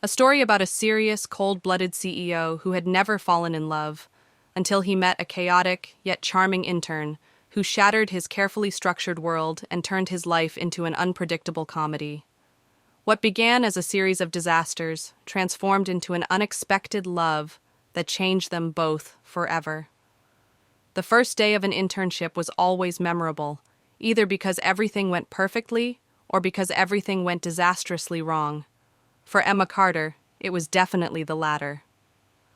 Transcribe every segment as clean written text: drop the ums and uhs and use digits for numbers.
A story about a serious, cold-blooded CEO who had never fallen in love until he met a chaotic yet charming intern who shattered his carefully structured world and turned his life into an unpredictable comedy. What began as a series of disasters transformed into an unexpected love that changed them both forever. The first day of an internship was always memorable, either because everything went perfectly or because everything went disastrously wrong. For Emma Carter, it was definitely the latter.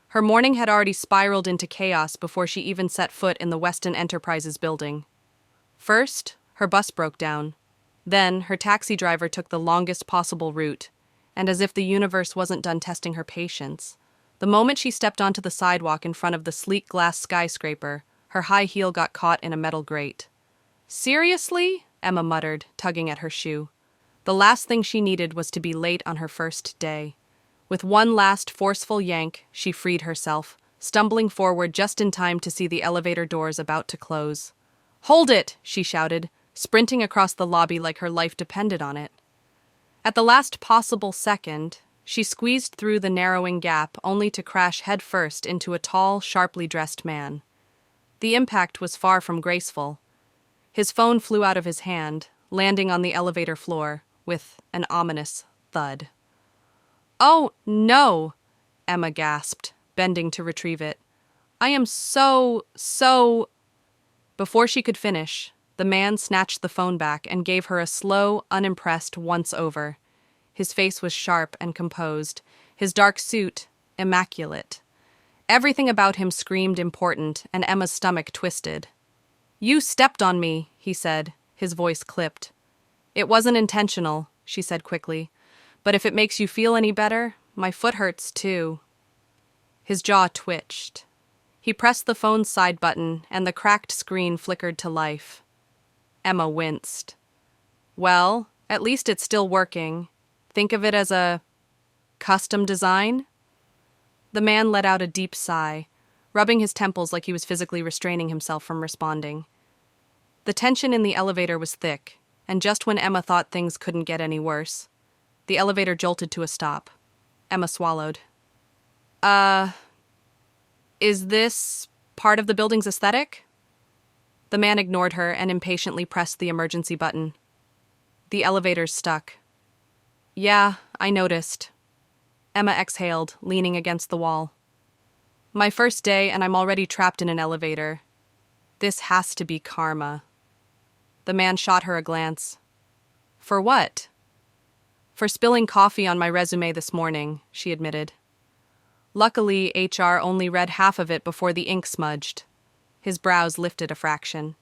Her morning had already spiraled into chaos before she even set foot in the Weston Enterprises building. First, her bus broke down. Then, her taxi driver took the longest possible route, and as if the universe wasn't done testing her patience, the moment she stepped onto the sidewalk in front of the sleek glass skyscraper, her high heel got caught in a metal grate. "Seriously?" Emma muttered, tugging at her shoe. The last thing she needed was to be late on her first day. With one last forceful yank, she freed herself, stumbling forward just in time to see the elevator doors about to close. "Hold it!" she shouted, sprinting across the lobby like her life depended on it. At the last possible second, she squeezed through the narrowing gap only to crash headfirst into a tall, sharply dressed man. The impact was far from graceful. His phone flew out of his hand, landing on the elevator floor with an ominous thud. "Oh, no!" Emma gasped, bending to retrieve it. "I am so... Before she could finish, the man snatched the phone back and gave her a slow, unimpressed once-over. His face was sharp and composed, his dark suit immaculate. Everything about him screamed important, and Emma's stomach twisted. "You stepped on me," he said, his voice clipped. "It wasn't intentional," she said quickly, "but if it makes you feel any better, my foot hurts too." His jaw twitched. He pressed the phone's side button, and the cracked screen flickered to life. Emma winced. "Well, at least it's still working. Think of it as a custom design?" The man let out a deep sigh, rubbing his temples like he was physically restraining himself from responding. The tension in the elevator was thick, and just when Emma thought things couldn't get any worse, the elevator jolted to a stop. Emma swallowed. Is this part of the building's aesthetic?" The man ignored her and impatiently pressed the emergency button. The elevator's stuck. "Yeah, I noticed." Emma exhaled, leaning against the wall. "My first day, and I'm already trapped in an elevator. This has to be karma." The man shot her a glance. "For what?" "For spilling coffee on my resume this morning," she admitted. Luckily, HR only read half of it before the ink smudged. His brows lifted a fraction.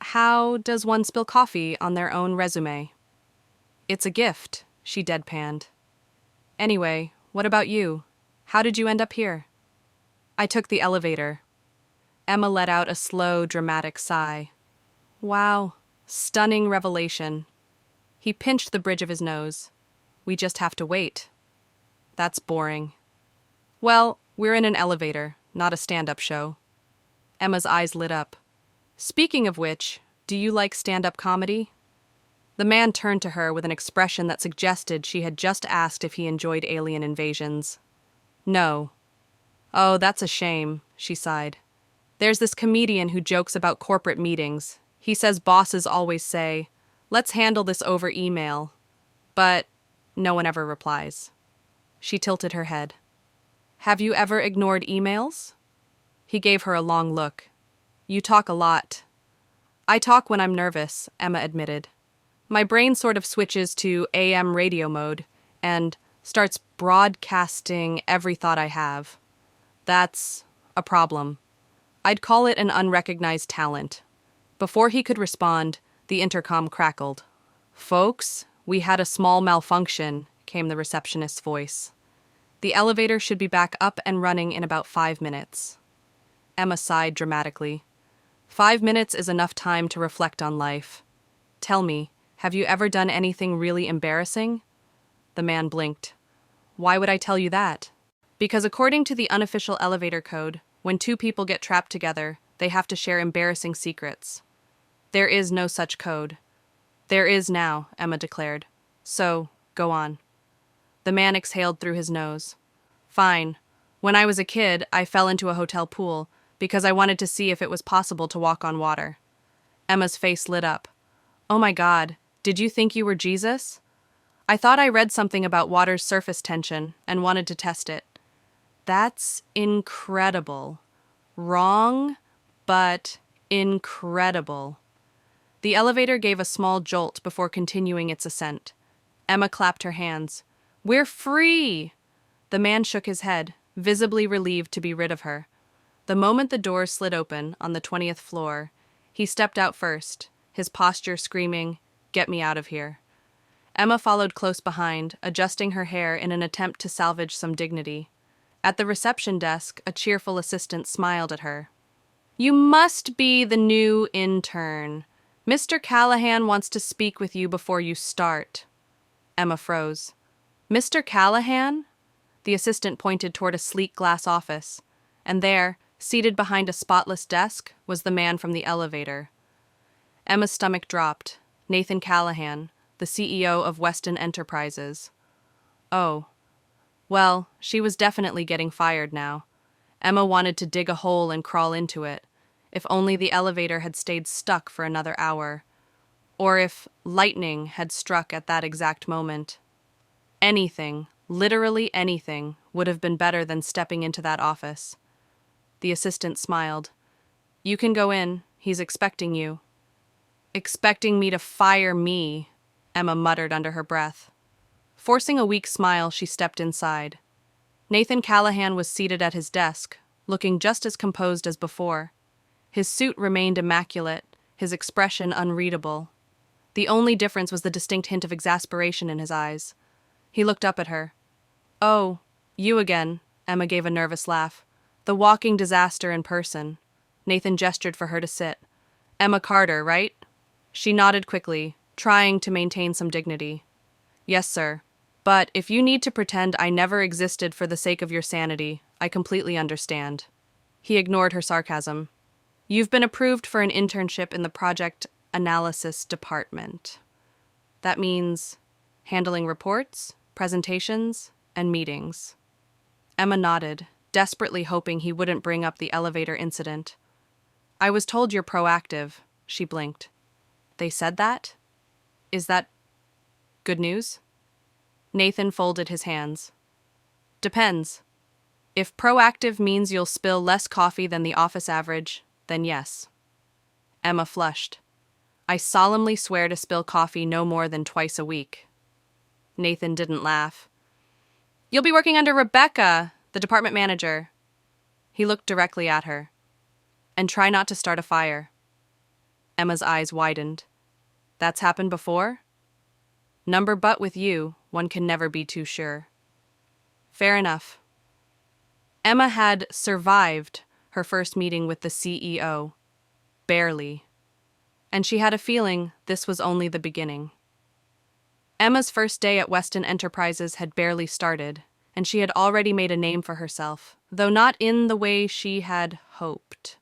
"How does one spill coffee on their own resume?" "It's a gift," she deadpanned. "Anyway, what about you? How did you end up here?" "I took the elevator." Emma let out a slow, dramatic sigh. "Wow, stunning revelation." He pinched the bridge of his nose. "We just have to wait." "That's boring." "Well, we're in an elevator, not a stand-up show." Emma's eyes lit up. "Speaking of which, do you like stand-up comedy?" The man turned to her with an expression that suggested she had just asked if he enjoyed alien invasions. "No." "Oh, that's a shame," she sighed. "There's this comedian who jokes about corporate meetings. He says bosses always say, 'Let's handle this over email.' But no one ever replies." She tilted her head. "Have you ever ignored emails?" He gave her a long look. "You talk a lot." "I talk when I'm nervous," Emma admitted. "My brain sort of switches to AM radio mode and starts broadcasting every thought I have. That's a problem. I'd call it an unrecognized talent." Before he could respond, the intercom crackled. "Folks, we had a small malfunction," came the receptionist's voice. "The elevator should be back up and running in about 5 minutes." Emma sighed dramatically. 5 minutes is enough time to reflect on life. "Tell me, have you ever done anything really embarrassing?" The man blinked. "Why would I tell you that?" "Because according to the unofficial elevator code, when two people get trapped together, they have to share embarrassing secrets." "There is no such code." "There is now," Emma declared. "So, go on." The man exhaled through his nose. Fine. When I was a kid, I fell into a hotel pool because I wanted to see if it was possible to walk on water. Emma's face lit up. Oh my God, did you think you were Jesus? I thought I read something about water's surface tension and wanted to test it. That's incredible. Wrong, but incredible. The elevator gave a small jolt before continuing its ascent. Emma clapped her hands. We're free! The man shook his head, visibly relieved to be rid of her. The moment the doors slid open on the 20th floor, he stepped out first, his posture screaming, "Get me out of here." Emma followed close behind, adjusting her hair in an attempt to salvage some dignity. At the reception desk, a cheerful assistant smiled at her. You must be the new intern. Mr. Callahan wants to speak with you before you start. Emma froze. Mr. Callahan? The assistant pointed toward a sleek glass office, and there, seated behind a spotless desk, was the man from the elevator. Emma's stomach dropped. Nathan Callahan, the CEO of Weston Enterprises. Oh. Well, she was definitely getting fired now. Emma wanted to dig a hole and crawl into it. If only the elevator had stayed stuck for another hour. Or if lightning had struck at that exact moment. Anything, literally anything, would have been better than stepping into that office. The assistant smiled. You can go in. He's expecting you. Expecting me to fire me, Emma muttered under her breath. Forcing a weak smile, she stepped inside. Nathan Callahan was seated at his desk, looking just as composed as before. His suit remained immaculate, his expression unreadable. The only difference was the distinct hint of exasperation in his eyes. He looked up at her. Oh, you again, Emma gave a nervous laugh. The walking disaster in person. Nathan gestured for her to sit. Emma Carter, right? She nodded quickly, trying to maintain some dignity. Yes, sir. But if you need to pretend I never existed for the sake of your sanity, I completely understand. He ignored her sarcasm. You've been approved for an internship in the project analysis department. That means handling reports, presentations, and meetings. Emma nodded, desperately hoping he wouldn't bring up the elevator incident. I was told you're proactive, she blinked. They said that? Is that good news? Nathan folded his hands. Depends. If proactive means you'll spill less coffee than the office average, then yes. Emma flushed. I solemnly swear to spill coffee no more than twice a week. Nathan didn't laugh. You'll be working under Rebecca, the department manager. He looked directly at her. And try not to start a fire. Emma's eyes widened. That's happened before? Number but with you, one can never be too sure. Fair enough. Emma had survived her first meeting with the CEO. Barely. And she had a feeling this was only the beginning. Emma's first day at Weston Enterprises had barely started, and she had already made a name for herself, though not in the way she had hoped.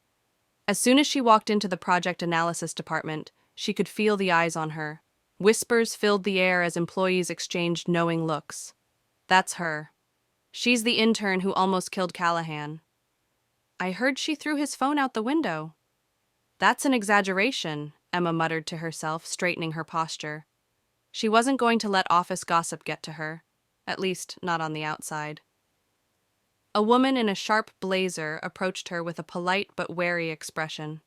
As soon as she walked into the project analysis department, she could feel the eyes on her. Whispers filled the air as employees exchanged knowing looks. That's her. She's the intern who almost killed Callahan. I heard she threw his phone out the window. That's an exaggeration, Emma muttered to herself, straightening her posture. She wasn't going to let office gossip get to her, at least not on the outside. A woman in a sharp blazer approached her with a polite but wary expression.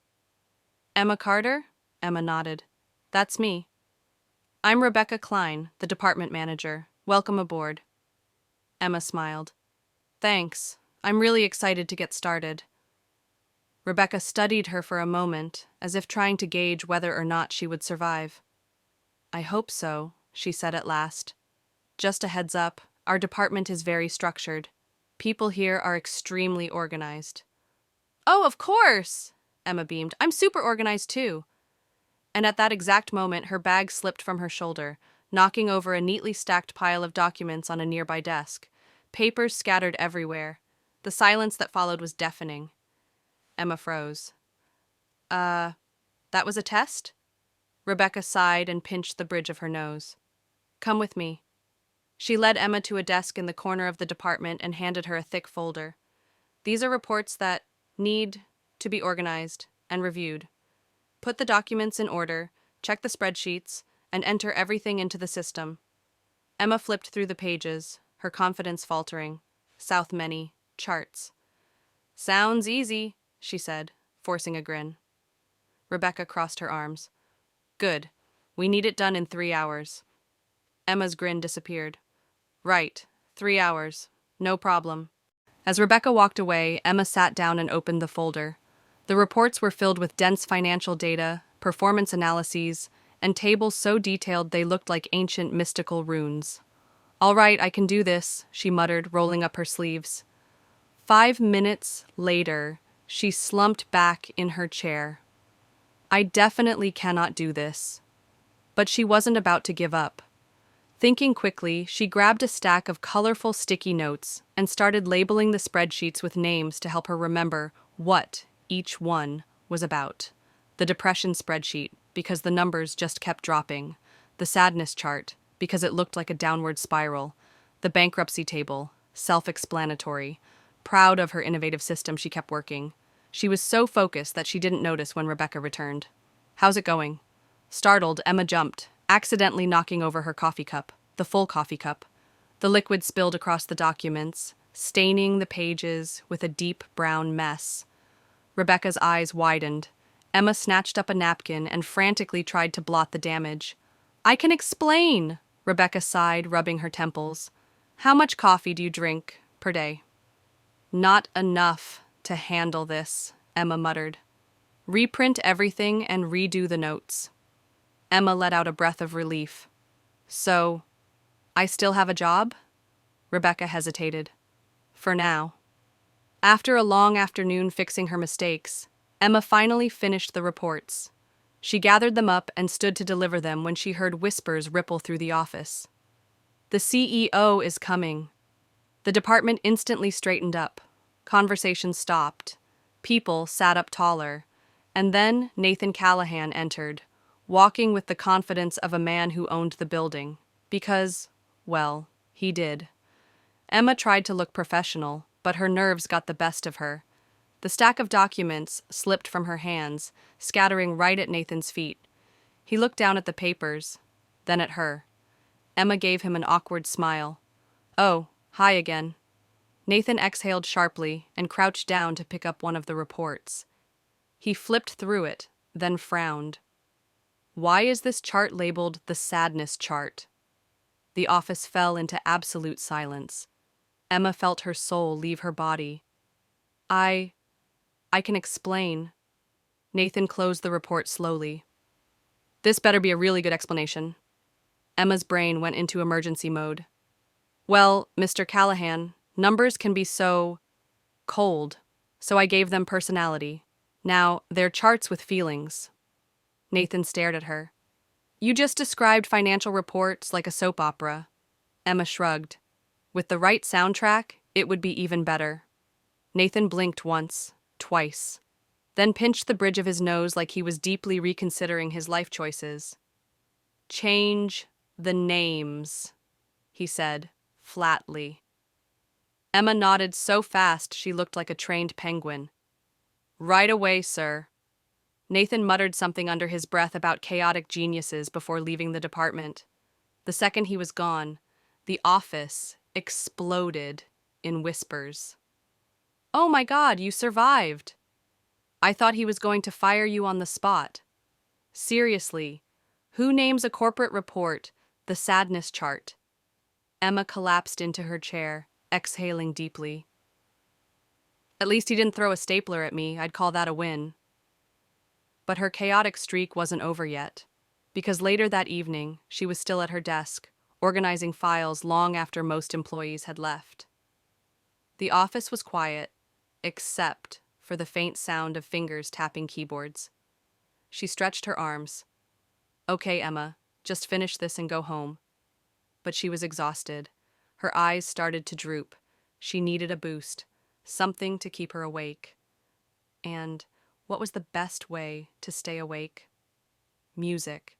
Emma Carter? Emma nodded. That's me. I'm Rebecca Klein, the department manager. Welcome aboard. Emma smiled. Thanks. I'm really excited to get started. Rebecca studied her for a moment, as if trying to gauge whether or not she would survive. I hope so, she said at last. Just a heads up, our department is very structured. People here are extremely organized. Oh, of course, Emma beamed. I'm super organized too. And at that exact moment, her bag slipped from her shoulder, knocking over a neatly stacked pile of documents on a nearby desk. Papers scattered everywhere. The silence that followed was deafening. Emma froze. That was a test? Rebecca sighed and pinched the bridge of her nose. Come with me. She led Emma to a desk in the corner of the department and handed her a thick folder. These are reports that need to be organized and reviewed. Put the documents in order, check the spreadsheets, and enter everything into the system. Emma flipped through the pages, her confidence faltering. South many charts. Sounds easy, she said, forcing a grin. Rebecca crossed her arms. Good. We need it done in 3 hours. Emma's grin disappeared. Right. 3 hours. No problem. As Rebecca walked away, Emma sat down and opened the folder. The reports were filled with dense financial data, performance analyses, and tables so detailed they looked like ancient mystical runes. All right, I can do this, she muttered, rolling up her sleeves. 5 minutes later, she slumped back in her chair. I definitely cannot do this. But she wasn't about to give up. Thinking quickly, she grabbed a stack of colorful sticky notes and started labeling the spreadsheets with names to help her remember what each one was about. The depression spreadsheet, because the numbers just kept dropping. The sadness chart, because it looked like a downward spiral. The bankruptcy table, self-explanatory. Proud of her innovative system, she kept working. She was so focused that she didn't notice when Rebecca returned. How's it going? Startled, Emma jumped, accidentally knocking over her coffee cup, the full coffee cup. The liquid spilled across the documents, staining the pages with a deep brown mess. Rebecca's eyes widened. Emma snatched up a napkin and frantically tried to blot the damage. I can explain, Rebecca sighed, rubbing her temples. How much coffee do you drink per day? Not enough to handle this, Emma muttered. Reprint everything and redo the notes. Emma let out a breath of relief. So, I still have a job? Rebecca hesitated. For now. After a long afternoon fixing her mistakes, Emma finally finished the reports. She gathered them up and stood to deliver them when she heard whispers ripple through the office. The CEO is coming. The department instantly straightened up. Conversation stopped. People sat up taller. And then Nathan Callahan entered, walking with the confidence of a man who owned the building. Because, well, he did. Emma tried to look professional, but her nerves got the best of her. The stack of documents slipped from her hands, scattering right at Nathan's feet. He looked down at the papers, then at her. Emma gave him an awkward smile. Oh, hi again. Nathan exhaled sharply and crouched down to pick up one of the reports. He flipped through it, then frowned. Why is this chart labeled the sadness chart? The office fell into absolute silence. Emma felt her soul leave her body. I can explain. Nathan closed the report slowly. This better be a really good explanation. Emma's brain went into emergency mode. Well, Mr. Callahan, numbers can be so cold, so I gave them personality. Now, they're charts with feelings. Nathan stared at her. You just described financial reports like a soap opera. Emma shrugged. With the right soundtrack, it would be even better. Nathan blinked once, twice, then pinched the bridge of his nose like he was deeply reconsidering his life choices. Change the names, he said, flatly. Emma nodded so fast she looked like a trained penguin. Right away, sir. Nathan muttered something under his breath about chaotic geniuses before leaving the department. The second he was gone, the office exploded in whispers. Oh my God, you survived! I thought he was going to fire you on the spot. Seriously, who names a corporate report the sadness chart? Emma collapsed into her chair, exhaling deeply. At least he didn't throw a stapler at me. I'd call that a win. But her chaotic streak wasn't over yet, because later that evening, she was still at her desk, organizing files long after most employees had left. The office was quiet, except for the faint sound of fingers tapping keyboards. She stretched her arms. Okay, Emma, just finish this and go home. But she was exhausted. Her eyes started to droop. She needed a boost, something to keep her awake. And what was the best way to stay awake? Music.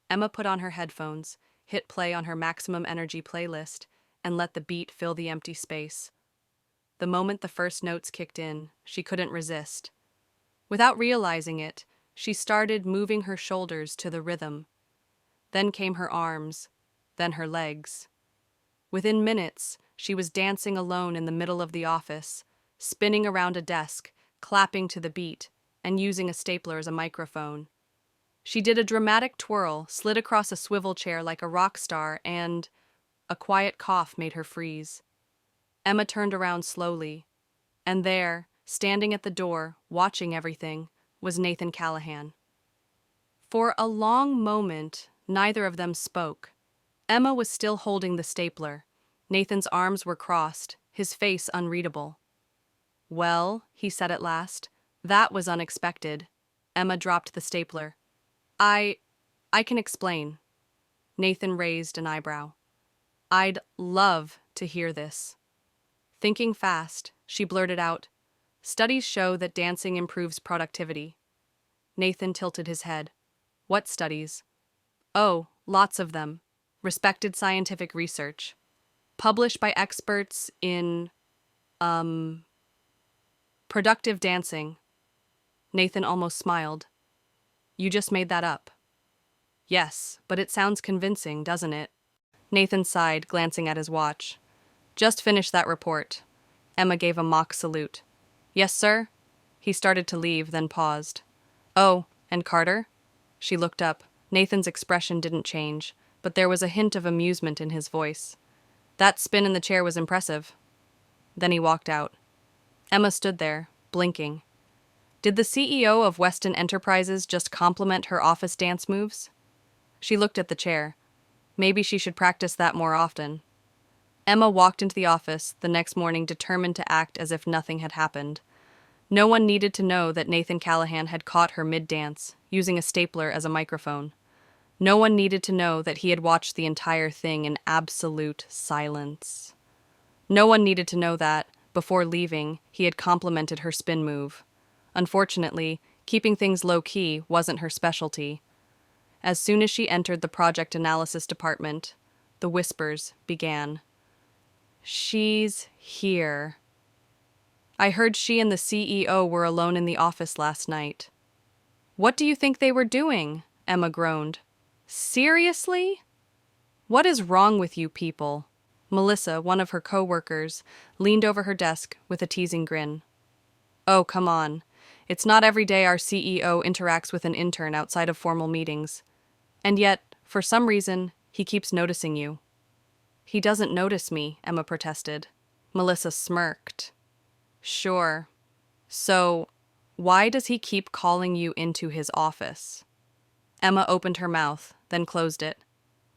Emma put on her headphones, hit play on her maximum energy playlist, and let the beat fill the empty space. The moment the first notes kicked in, she couldn't resist. Without realizing it, she started moving her shoulders to the rhythm. Then came her arms, then her legs. Within minutes, she was dancing alone in the middle of the office, spinning around a desk, clapping to the beat, and using a stapler as a microphone. She did a dramatic twirl, slid across a swivel chair like a rock star, and a quiet cough made her freeze. Emma turned around slowly, and there, standing at the door, watching everything, was Nathan Callahan. For a long moment, neither of them spoke. Emma was still holding the stapler. Nathan's arms were crossed, his face unreadable. "Well," he said at last, "that was unexpected." Emma dropped the stapler. I can explain." Nathan raised an eyebrow. "I'd love to hear this." Thinking fast, she blurted out, "Studies show that dancing improves productivity." Nathan tilted his head. "What studies?" "Oh, lots of them. Respected scientific research. Published by experts in, productive dancing." Nathan almost smiled. "You just made that up." "Yes, but it sounds convincing, doesn't it?" Nathan sighed, glancing at his watch. "Just finished that report." Emma gave a mock salute. "Yes, sir?" He started to leave, then paused. "Oh, and Carter?" She looked up. Nathan's expression didn't change, but there was a hint of amusement in his voice. "That spin in the chair was impressive." Then he walked out. Emma stood there, blinking. Did the CEO of Weston Enterprises just compliment her office dance moves? She looked at the chair. Maybe she should practice that more often. Emma walked into the office the next morning determined to act as if nothing had happened. No one needed to know that Nathan Callahan had caught her mid-dance, using a stapler as a microphone. No one needed to know that he had watched the entire thing in absolute silence. No one needed to know that, before leaving, he had complimented her spin move. Unfortunately, keeping things low-key wasn't her specialty. As soon as she entered the project analysis department, the whispers began. "She's here. I heard she and the CEO were alone in the office last night." "What do you think they were doing?" Emma groaned. "Seriously? What is wrong with you people?" Melissa, one of her co-workers, leaned over her desk with a teasing grin. "Oh, come on. It's not every day our CEO interacts with an intern outside of formal meetings. And yet, for some reason, he keeps noticing you." "He doesn't notice me," Emma protested. Melissa smirked. "Sure. So, why does he keep calling you into his office?" Emma opened her mouth, then closed it.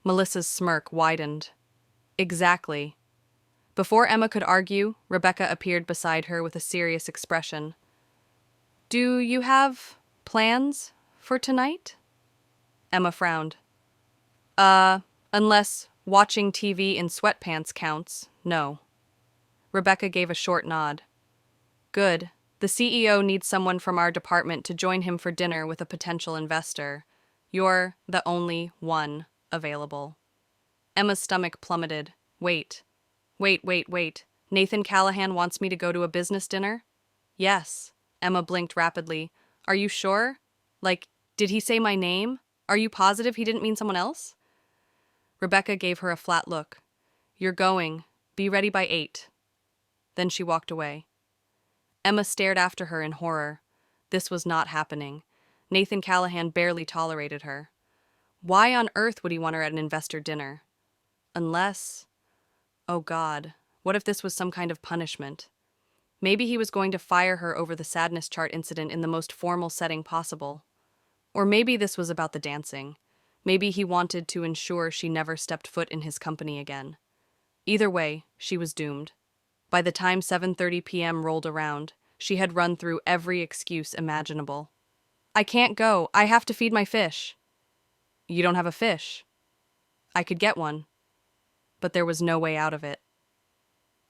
Melissa's smirk widened. "Exactly." Before Emma could argue, Rebecca appeared beside her with a serious expression. "Do you have plans for tonight?" Emma frowned. Unless watching TV in sweatpants counts, no." Rebecca gave a short nod. "Good. The CEO needs someone from our department to join him for dinner with a potential investor. You're the only one available." Emma's stomach plummeted. Wait. Nathan Callahan wants me to go to a business dinner?" "Yes." Emma blinked rapidly. "Are you sure? Like, did he say my name? Are you positive he didn't mean someone else?" Rebecca gave her a flat look. "You're going. Be ready by 8. Then she walked away. Emma stared after her in horror. This was not happening. Nathan Callahan barely tolerated her. Why on earth would he want her at an investor dinner? Unless... Oh God, what if this was some kind of punishment? Maybe he was going to fire her over the sadness chart incident in the most formal setting possible. Or maybe this was about the dancing. Maybe he wanted to ensure she never stepped foot in his company again. Either way, she was doomed. By the time 7:30 p.m. rolled around, she had run through every excuse imaginable. "I can't go. I have to feed my fish." "You don't have a fish." "I could get one." But there was no way out of it.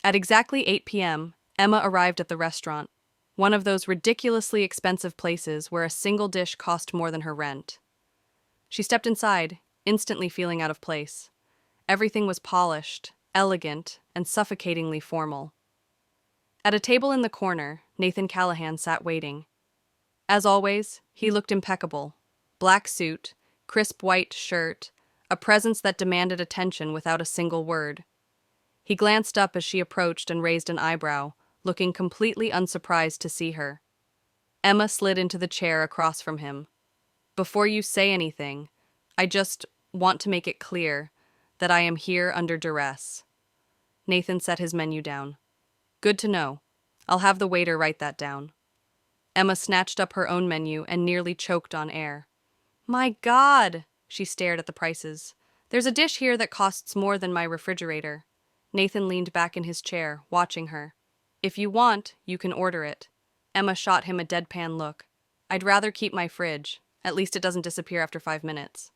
At exactly 8 p.m., Emma arrived at the restaurant, one of those ridiculously expensive places where a single dish cost more than her rent. She stepped inside, instantly feeling out of place. Everything was polished, elegant, and suffocatingly formal. At a table in the corner, Nathan Callahan sat waiting. As always, he looked impeccable. Black suit, crisp white shirt, a presence that demanded attention without a single word. He glanced up as she approached and raised an eyebrow, looking completely unsurprised to see her. Emma slid into the chair across from him. "Before you say anything, I just want to make it clear that I am here under duress." Nathan set his menu down. "Good to know. I'll have the waiter write that down." Emma snatched up her own menu and nearly choked on air. "My God!" She stared at the prices. "There's a dish here that costs more than my refrigerator." Nathan leaned back in his chair, watching her. "If you want, you can order it." Emma shot him a deadpan look. "I'd rather keep my fridge. At least it doesn't disappear after 5 minutes."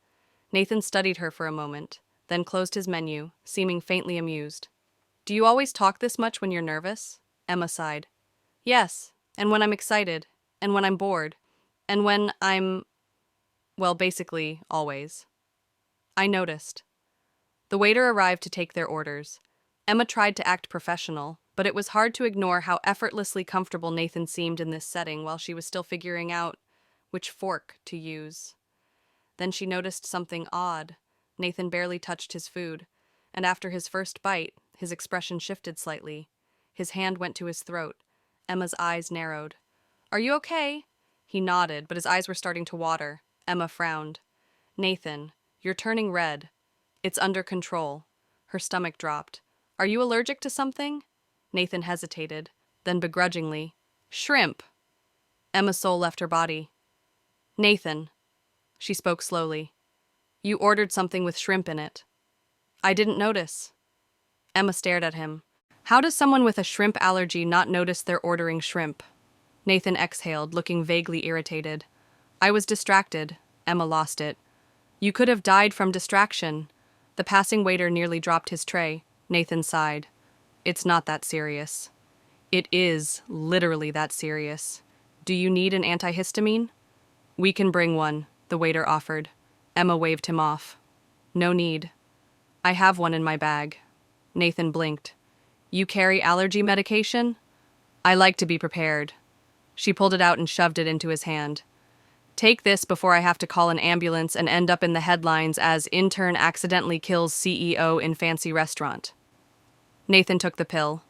Nathan studied her for a moment, then closed his menu, seeming faintly amused. "Do you always talk this much when you're nervous?" Emma sighed. "Yes, and when I'm excited, and when I'm bored, and when well, basically, always." "I noticed." The waiter arrived to take their orders. Emma tried to act professional, but it was hard to ignore how effortlessly comfortable Nathan seemed in this setting while she was still figuring out which fork to use. Then she noticed something odd. Nathan barely touched his food, and after his first bite, his expression shifted slightly. His hand went to his throat. Emma's eyes narrowed. "Are you okay?" He nodded, but his eyes were starting to water. Emma frowned. "Nathan, you're turning red." "It's under control." Her stomach dropped. "Are you allergic to something?" Nathan hesitated, then begrudgingly, "Shrimp." Emma's soul left her body. "Nathan," she spoke slowly, "you ordered something with shrimp in it." "I didn't notice." Emma stared at him. How does someone with a shrimp allergy not notice they're ordering shrimp? Nathan exhaled, looking vaguely irritated. "I was distracted." Emma lost it. "You could have died from distraction." The passing waiter nearly dropped his tray. Nathan sighed. "It's not that serious." "It is literally that serious. Do you need an antihistamine?" "We can bring one," the waiter offered. Emma waved him off. "No need. I have one in my bag." Nathan blinked. "You carry allergy medication?" "I like to be prepared." She pulled it out and shoved it into his hand. "Take this before I have to call an ambulance and end up in the headlines as intern accidentally kills CEO in fancy restaurant." Nathan took the pill.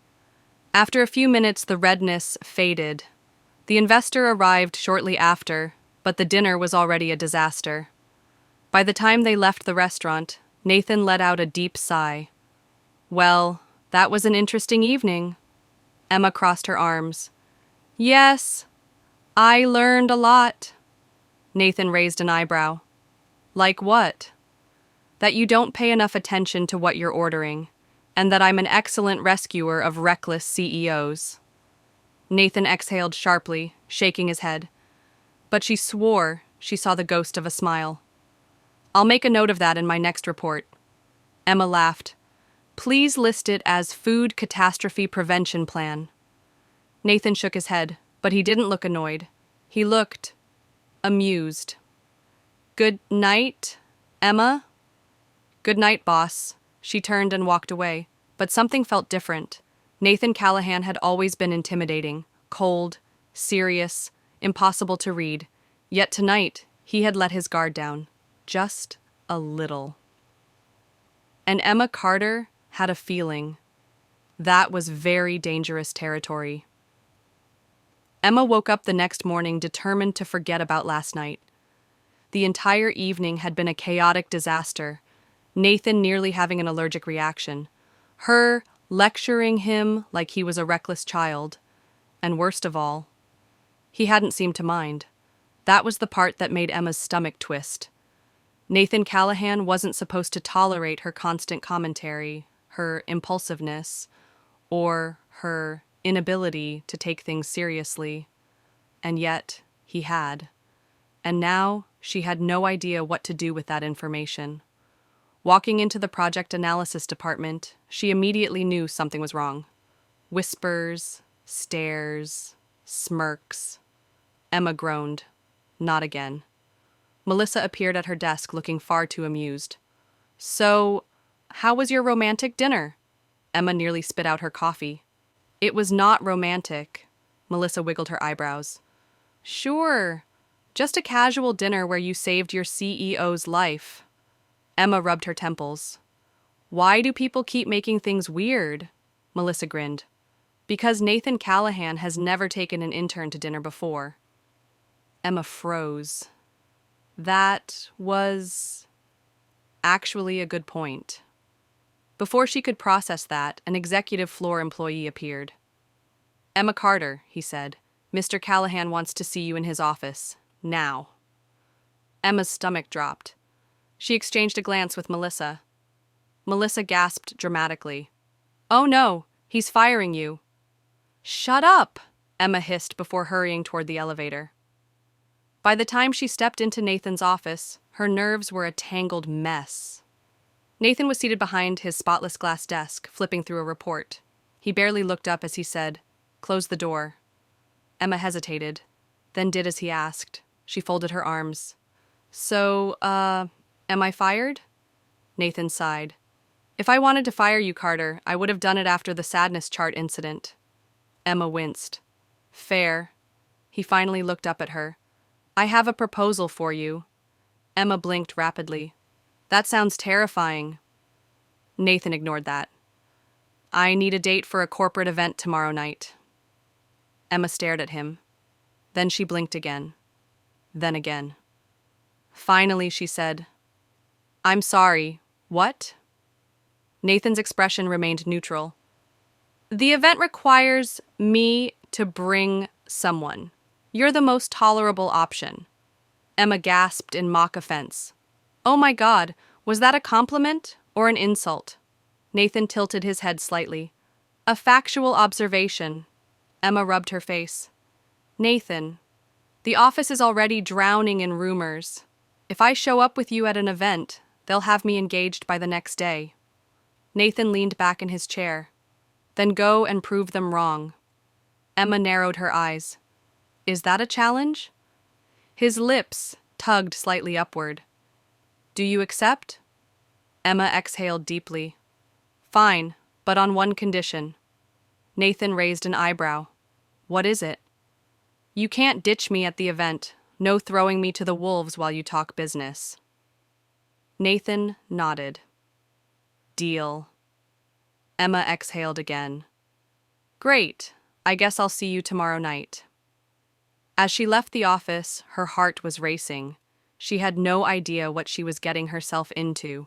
After a few minutes, the redness faded. The investor arrived shortly after, but the dinner was already a disaster. By the time they left the restaurant, Nathan let out a deep sigh. "Well, that was an interesting evening." Emma crossed her arms. "Yes, I learned a lot." Nathan raised an eyebrow. "Like what?" "That you don't pay enough attention to what you're ordering, and that I'm an excellent rescuer of reckless CEOs. Nathan exhaled sharply, shaking his head. But she swore she saw the ghost of a smile. "I'll make a note of that in my next report." Emma laughed. "Please list it as Food Catastrophe Prevention Plan." Nathan shook his head, but he didn't look annoyed. He looked amused. "Good night, Emma?" "Good night, boss." She turned and walked away, but something felt different. Nathan Callahan had always been intimidating, cold, serious, impossible to read. Yet tonight, he had let his guard down. Just a little. And Emma Carter had a feeling. That was very dangerous territory. Emma woke up the next morning determined to forget about last night. The entire evening had been a chaotic disaster. Nathan nearly having an allergic reaction. Her lecturing him like he was a reckless child. And worst of all, he hadn't seemed to mind. That was the part that made Emma's stomach twist. Nathan Callahan wasn't supposed to tolerate her constant commentary, her impulsiveness, or her inability to take things seriously. And yet, he had. And now, she had no idea what to do with that information. Walking into the project analysis department, she immediately knew something was wrong. Whispers, stares, smirks. Emma groaned. Not again. Melissa appeared at her desk looking far too amused. "So, how was your romantic dinner? Emma nearly spit out her coffee. It was not romantic. Melissa wiggled her eyebrows. Sure, just a casual dinner where you saved your CEO's life. Emma rubbed her temples. Why do people keep making things weird? Melissa grinned. Because Nathan Callahan has never taken an intern to dinner before. Emma froze. That was actually a good point. Before she could process that, an executive floor employee appeared. Emma Carter, he said. Mr. Callahan wants to see you in his office. Now. Emma's stomach dropped. She exchanged a glance with Melissa. Melissa gasped dramatically. Oh no, he's firing you. Shut up, Emma hissed before hurrying toward the elevator. By the time she stepped into Nathan's office, her nerves were a tangled mess. Nathan was seated behind his spotless glass desk, flipping through a report. He barely looked up as he said, "Close the door." Emma hesitated, then did as he asked. She folded her arms. So, am I fired? Nathan sighed. If I wanted to fire you, Carter, I would have done it after the sadness chart incident. Emma winced. Fair. He finally looked up at her. I have a proposal for you. Emma blinked rapidly. That sounds terrifying. Nathan ignored that. I need a date for a corporate event tomorrow night. Emma stared at him. Then she blinked again. Then again. Finally, she said, I'm sorry. What? Nathan's expression remained neutral. The event requires me to bring someone. You're the most tolerable option. Emma gasped in mock offense. Oh my God, was that a compliment or an insult? Nathan tilted his head slightly. A factual observation. Emma rubbed her face. Nathan, the office is already drowning in rumors. If I show up with you at an event, they'll have me engaged by the next day. Nathan leaned back in his chair. Then go and prove them wrong. Emma narrowed her eyes. Is that a challenge? His lips tugged slightly upward. Do you accept? Emma exhaled deeply. Fine, but on one condition. Nathan raised an eyebrow. What is it? You can't ditch me at the event. No throwing me to the wolves while you talk business. Nathan nodded. Deal. Emma exhaled again. Great. I guess I'll see you tomorrow night. As she left the office, her heart was racing. She had no idea what she was getting herself into.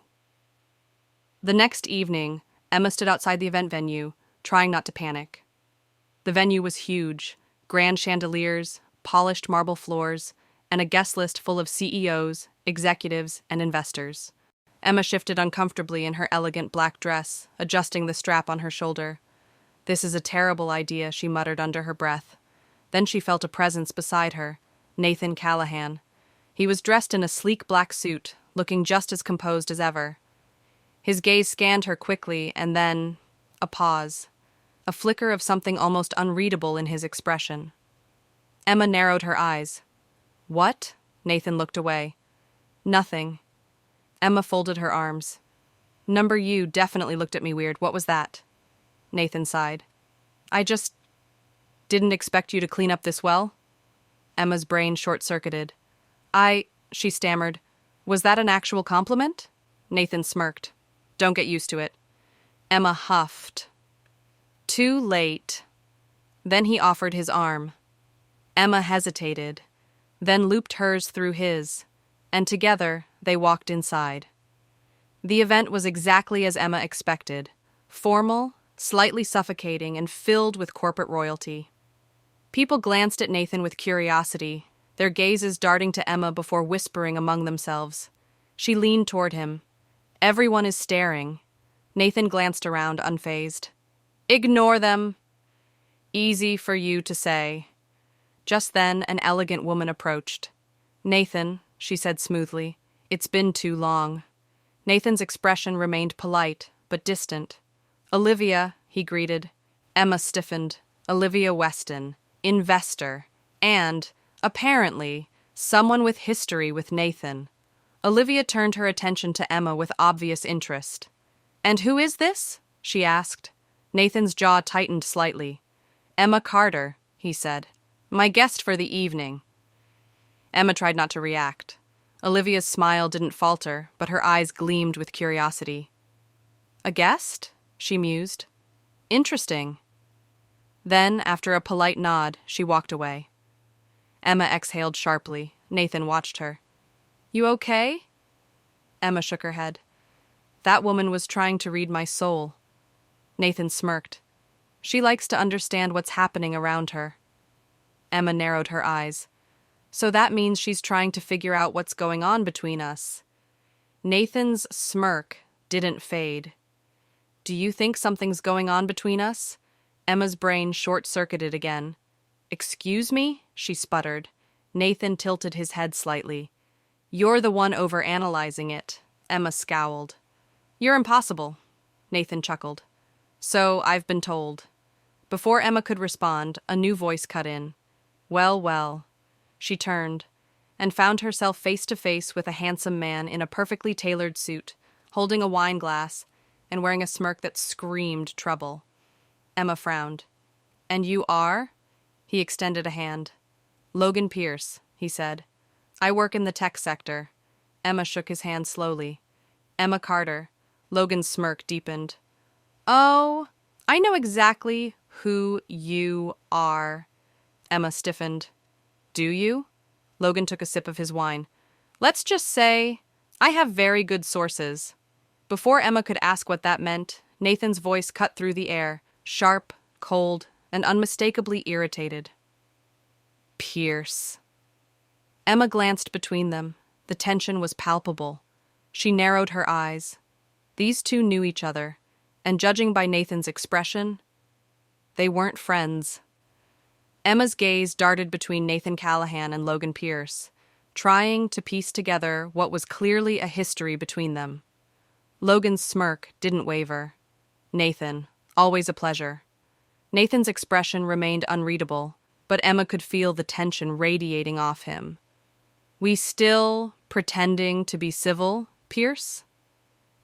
The next evening, Emma stood outside the event venue, trying not to panic. The venue was huge, grand chandeliers, polished marble floors, and a guest list full of CEOs, executives, and investors. Emma shifted uncomfortably in her elegant black dress, adjusting the strap on her shoulder. This is a terrible idea, she muttered under her breath. Then she felt a presence beside her, Nathan Callahan. He was dressed in a sleek black suit, looking just as composed as ever. His gaze scanned her quickly, and then a pause, a flicker of something almost unreadable in his expression. Emma narrowed her eyes. What? Nathan looked away. Nothing. Emma folded her arms. Number U definitely looked at me weird. What was that? Nathan sighed. I just didn't expect you to clean up this well. Emma's brain short-circuited. She stammered. Was that an actual compliment? Nathan smirked. Don't get used to it. Emma huffed. Too late. Then he offered his arm. Emma hesitated, then looped hers through his, and together they walked inside. The event was exactly as Emma expected, formal, slightly suffocating, and filled with corporate royalty. People glanced at Nathan with curiosity, their gazes darting to Emma before whispering among themselves. She leaned toward him. Everyone is staring. Nathan glanced around, unfazed. Ignore them. Easy for you to say. Just then, an elegant woman approached. Nathan, she said smoothly, it's been too long. Nathan's expression remained polite, but distant. Olivia, he greeted. Emma stiffened. Olivia Weston, investor, and, apparently, someone with history with Nathan. Olivia turned her attention to Emma with obvious interest. "And who is this?" she asked. Nathan's jaw tightened slightly. "Emma Carter," he said. "My guest for the evening." Emma tried not to react. Olivia's smile didn't falter, but her eyes gleamed with curiosity. "A guest?" she mused. "Interesting." Then, after a polite nod, she walked away. Emma exhaled sharply. Nathan watched her. "You okay?" Emma shook her head. "That woman was trying to read my soul." Nathan smirked. "She likes to understand what's happening around her." Emma narrowed her eyes. "So that means she's trying to figure out what's going on between us." Nathan's smirk didn't fade. "Do you think something's going on between us?" Emma's brain short-circuited again. "Excuse me?" she sputtered. Nathan tilted his head slightly. "You're the one overanalyzing it." Emma scowled. "You're impossible," Nathan chuckled. "So I've been told." Before Emma could respond, a new voice cut in. "Well, well." She turned and found herself face to face with a handsome man in a perfectly tailored suit, holding a wine glass and wearing a smirk that screamed trouble. Emma frowned. "And you are?" He extended a hand. "Logan Pierce," he said. "I work in the tech sector." Emma shook his hand slowly. "Emma Carter." Logan's smirk deepened. "Oh, I know exactly who you are." Emma stiffened. "Do you?" Logan took a sip of his wine. "Let's just say I have very good sources." Before Emma could ask what that meant, Nathan's voice cut through the air, sharp, cold, and unmistakably irritated. "Pierce." Emma glanced between them. The tension was palpable. She narrowed her eyes. These two knew each other, and judging by Nathan's expression, they weren't friends. Emma's gaze darted between Nathan Callahan and Logan Pierce, trying to piece together what was clearly a history between them. Logan's smirk didn't waver. "Nathan, always a pleasure." Nathan's expression remained unreadable, but Emma could feel the tension radiating off him. "We still pretending to be civil, Pierce?"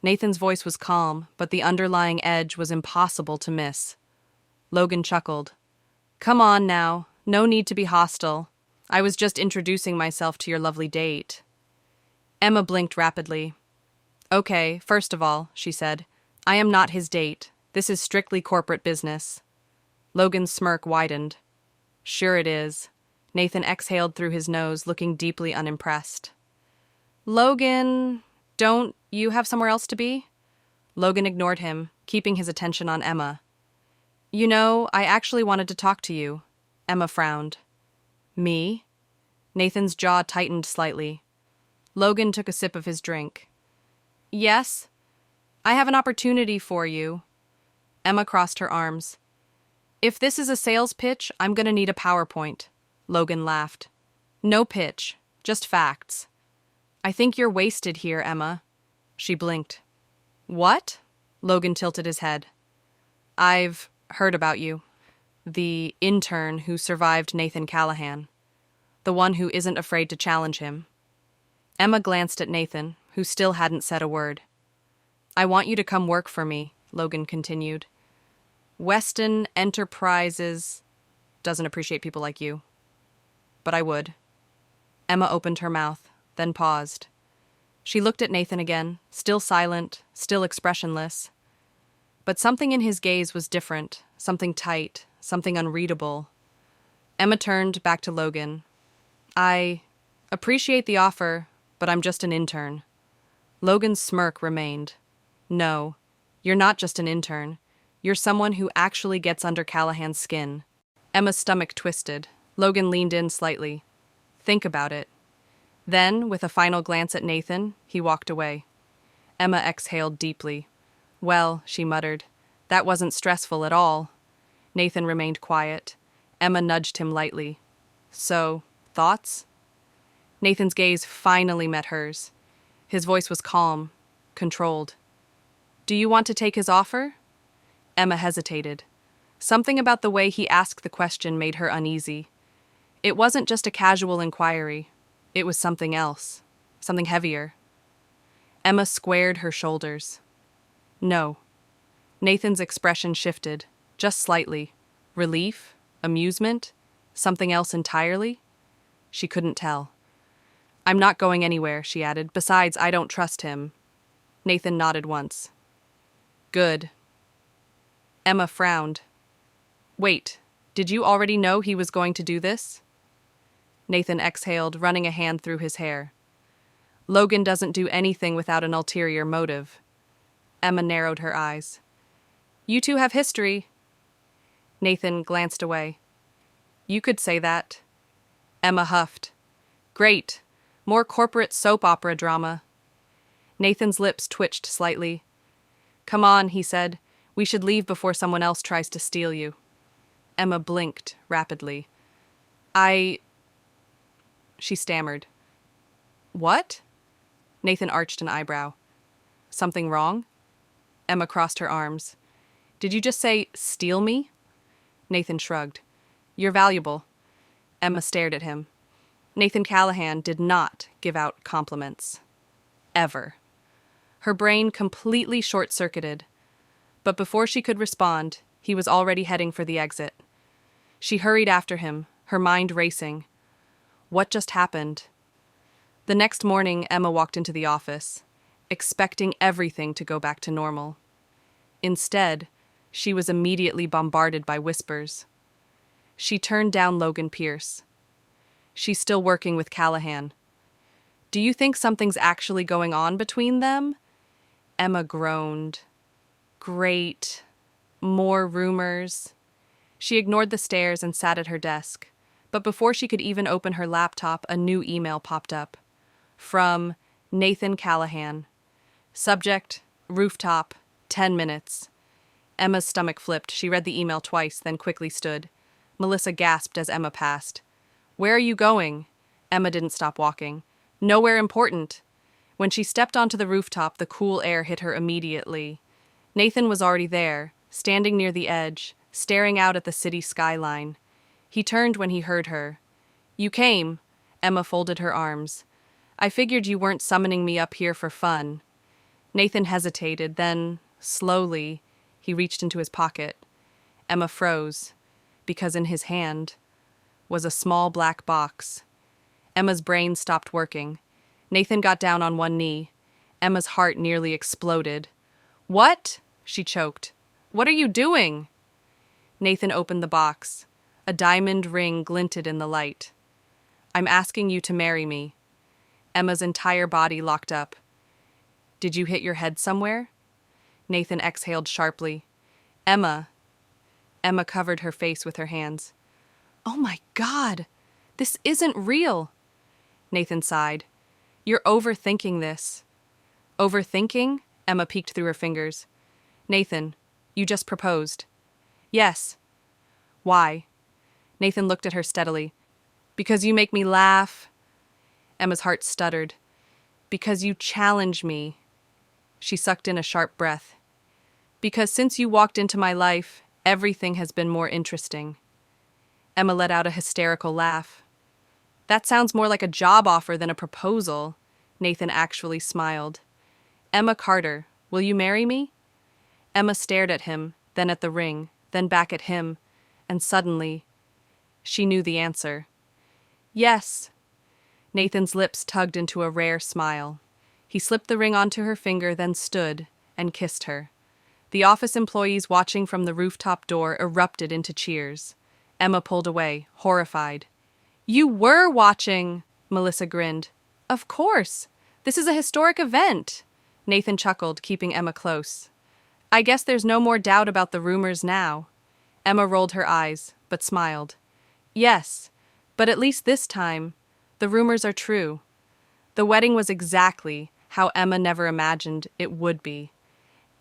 Nathan's voice was calm, but the underlying edge was impossible to miss. Logan chuckled. "Come on now, no need to be hostile. I was just introducing myself to your lovely date." Emma blinked rapidly. "Okay, first of all," she said, "I am not his date. This is strictly corporate business." Logan's smirk widened. "Sure it is." Nathan exhaled through his nose, looking deeply unimpressed. "Logan, don't you have somewhere else to be?" Logan ignored him, keeping his attention on Emma. "You know, I actually wanted to talk to you." Emma frowned. "Me?" Nathan's jaw tightened slightly. Logan took a sip of his drink. "Yes, I have an opportunity for you." Emma crossed her arms. "If this is a sales pitch, I'm gonna need a PowerPoint." Logan laughed. "No pitch, just facts." "I think you're wasted here, Emma." She blinked. "What?" Logan tilted his head. "I've heard about you. The intern who survived Nathan Callahan. The one who isn't afraid to challenge him." Emma glanced at Nathan, who still hadn't said a word. "I want you to come work for me," Logan continued. "Weston Enterprises doesn't appreciate people like you. But I would." Emma opened her mouth, then paused. She looked at Nathan again, still silent, still expressionless. But something in his gaze was different, something tight, something unreadable. Emma turned back to Logan. "I appreciate the offer, but I'm just an intern." Logan's smirk remained. "No, you're not just an intern. You're someone who actually gets under Callahan's skin." Emma's stomach twisted. Logan leaned in slightly. "Think about it." Then, with a final glance at Nathan, he walked away. Emma exhaled deeply. "Well," she muttered, "that wasn't stressful at all." Nathan remained quiet. Emma nudged him lightly. "So, thoughts?" Nathan's gaze finally met hers. His voice was calm, controlled. "Do you want to take his offer?" Emma hesitated. Something about the way he asked the question made her uneasy. It wasn't just a casual inquiry. It was something else, something heavier. Emma squared her shoulders. No. Nathan's expression shifted, just slightly. Relief? Amusement? Something else entirely? She couldn't tell. I'm not going anywhere, she added. Besides, I don't trust him. Nathan nodded once. Good. Emma frowned. Wait, did you already know he was going to do this? Nathan exhaled, running a hand through his hair. Logan doesn't do anything without an ulterior motive. Emma narrowed her eyes. You two have history. Nathan glanced away. You could say that. Emma huffed. Great. More corporate soap opera drama. Nathan's lips twitched slightly. Come on, he said. We should leave before someone else tries to steal you. Emma blinked rapidly. She stammered. What? Nathan arched an eyebrow. Something wrong? Emma crossed her arms. Did you just say, steal me? Nathan shrugged. You're valuable. Emma stared at him. Nathan Callahan did not give out compliments. Ever. Her brain completely short-circuited. But before she could respond, he was already heading for the exit. She hurried after him, her mind racing. What just happened? The next morning, Emma walked into the office, expecting everything to go back to normal. Instead, she was immediately bombarded by whispers. She turned down Logan Pierce. She's still working with Callahan. Do you think something's actually going on between them? Emma groaned. Great. More rumors. She ignored the stares and sat at her desk. But before she could even open her laptop, a new email popped up. From Nathan Callahan. Subject, rooftop, 10 minutes. Emma's stomach flipped. She read the email twice, then quickly stood. Melissa gasped as Emma passed. Where are you going? Emma didn't stop walking. Nowhere important. When she stepped onto the rooftop, the cool air hit her immediately. Nathan was already there, standing near the edge, staring out at the city skyline. He turned when he heard her. You came. Emma folded her arms. I figured you weren't summoning me up here for fun. Nathan hesitated, then, slowly, he reached into his pocket. Emma froze, because in his hand was a small black box. Emma's brain stopped working. Nathan got down on one knee. Emma's heart nearly exploded. What? She choked. What are you doing? Nathan opened the box. A diamond ring glinted in the light. I'm asking you to marry me. Emma's entire body locked up. Did you hit your head somewhere? Nathan exhaled sharply. Emma. Emma covered her face with her hands. Oh my God! This isn't real! Nathan sighed. You're overthinking this. Overthinking? Emma peeked through her fingers. Nathan, you just proposed. Yes. Why? Nathan looked at her steadily. Because you make me laugh. Emma's heart stuttered. Because you challenge me. She sucked in a sharp breath. Because since you walked into my life, everything has been more interesting. Emma let out a hysterical laugh. That sounds more like a job offer than a proposal. Nathan actually smiled. Emma Carter, will you marry me? Emma stared at him, then at the ring, then back at him, and suddenly, she knew the answer. Yes. Nathan's lips tugged into a rare smile. He slipped the ring onto her finger, then stood and kissed her. The office employees watching from the rooftop door erupted into cheers. Emma pulled away, horrified. You were watching, Melissa grinned. Of course. This is a historic event. Nathan chuckled, keeping Emma close. I guess there's no more doubt about the rumors now. Emma rolled her eyes, but smiled. Yes, but at least this time, the rumors are true. The wedding was exactly how Emma never imagined it would be.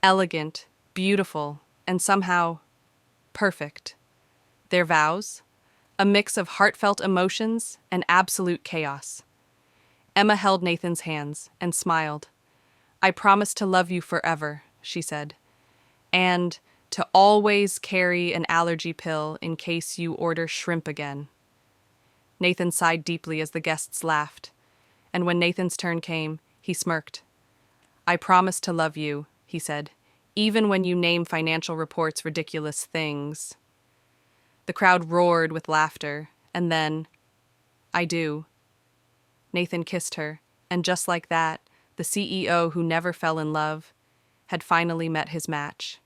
Elegant, beautiful, and somehow perfect. Their vows? A mix of heartfelt emotions and absolute chaos. Emma held Nathan's hands and smiled. I promise to love you forever, she said, and to always carry an allergy pill in case you order shrimp again. Nathan sighed deeply as the guests laughed, and when Nathan's turn came, he smirked. I promise to love you, he said, even when you name financial reports ridiculous things. The crowd roared with laughter, and then, I do. Nathan kissed her, and just like that, the CEO who never fell in love had finally met his match.